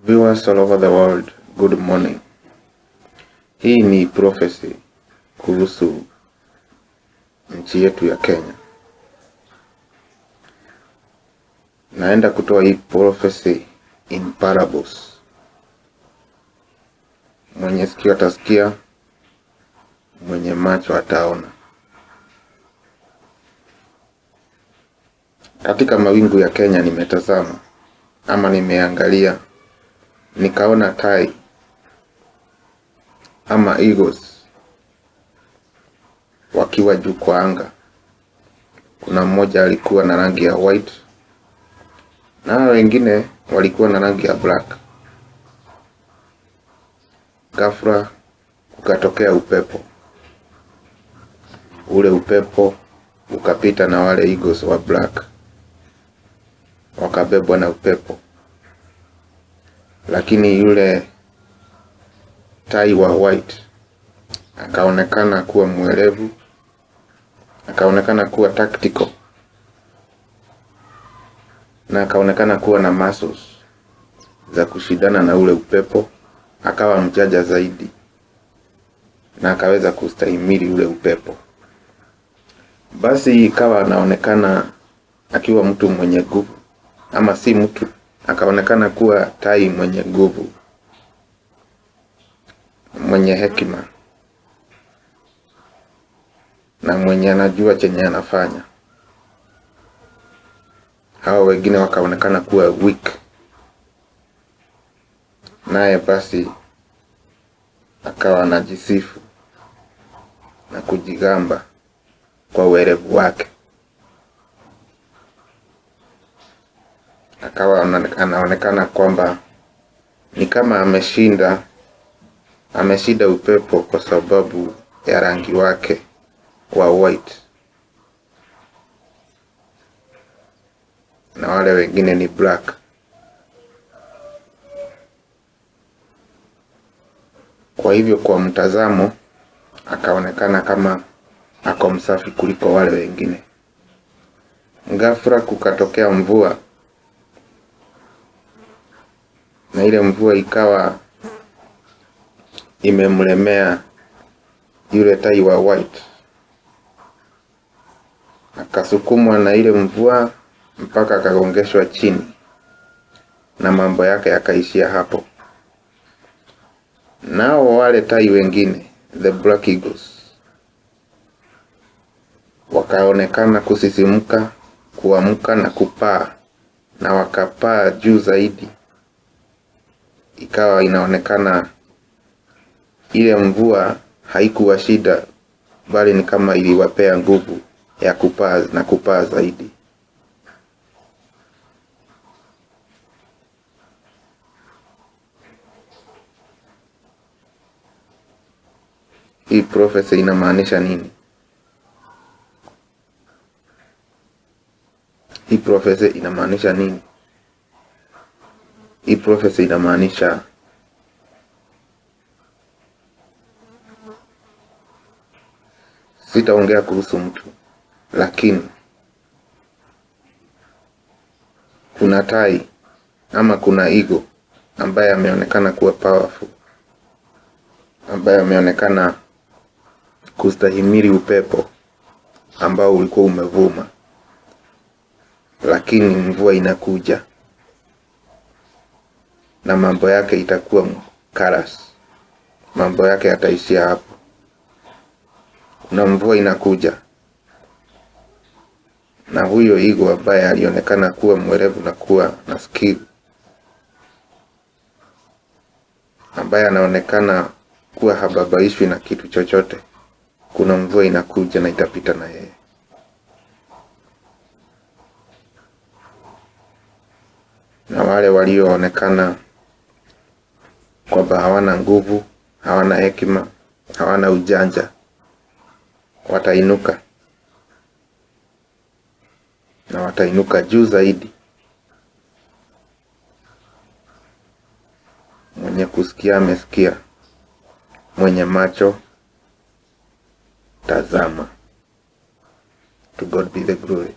Viewers all over the world, good morning. Hii ni prophecy kuhusu nchi yetu ya Kenya. Naenda kutoa hii prophecy in parables. Mwenye sikio atasikia, mwenye macho ataona. Katika mawingu ya Kenya nimetazama ama nimeangalia, nikaona tai ama eagles wakiwa juu kwa anga. Kuna mmoja alikuwa na rangi ya white na wengine walikuwa na rangi ya black. Ghafla kukatokea upepo. Ule upepo ukapita na wale eagles wa black, wakabebwa na upepo. Lakini yule tai wa white akaonekana kuwa mwelevu, akaonekana kuwa tactical, na akaonekana kuwa na muscles za kushindana na ule upepo. Akawa mjanja zaidi na akaweza kustahimili ule upepo. Basi ikawa anaonekana akiwa mtu mwenye nguvu, ama si mtu, akaonekana kuwa tai mwenye nguvu, mwenye hekima, na mwenye anajua chenye anafanya. Hao wengine wakaonekana kuwa weak. Naye basi akawa anajisifu na kujigamba kwa uwerevu wake. Akawa anaonekana kwamba ni kama ameshinda upepo kwa sababu ya rangi wake wa white, na wale wengine ni black. Kwa hivyo kwa mtazamo akaonekana kama ako msafi kuliko wale wengine. Ghafla kukatokea mvua, na ile mvua ikawa imemlemea yule tai wa white. Akasukumwa na ile mvua mpaka akagongeshwa chini, na mambo yake yakaishia hapo. Nao wale tai wengine, the black eagles, wakaonekana kusisimuka, kuamka na kupaa, na wakapaa juu zaidi. Ikawa inaonekana ile mvua haikuwa shida, bali ni kama iliwapea nguvu ya kupaa na kupaa zaidi. Hii prophecy inamaanisha nini? Hii prophecy inamaanisha nini? Hii prophecy inamaanisha sitaongea kuhusu mtu, lakini kuna tai ama kuna eagle ambaye ameonekana kuwa powerful, ambaye ameonekana kustahimili upepo ambao ulikuwa umevuma. Lakini mvua inakuja na mambo yake itakuwa karas. Mambo yake yataishia hapo. Na mvua inakuja, na huyo eagle ambaye alionekana kuwa mwerevu na kuwa na skill, ambaye anaonekana kuwa hababaishwi na kitu chochote, kuna mvua inakuja na itapita na yeye. Na wale walioonekana kwamba hawana nguvu, hawana hekima, hawana ujanja, watainuka, na watainuka juu zaidi. Mwenye kusikia amesikia, mwenye macho tazama. To God be the glory.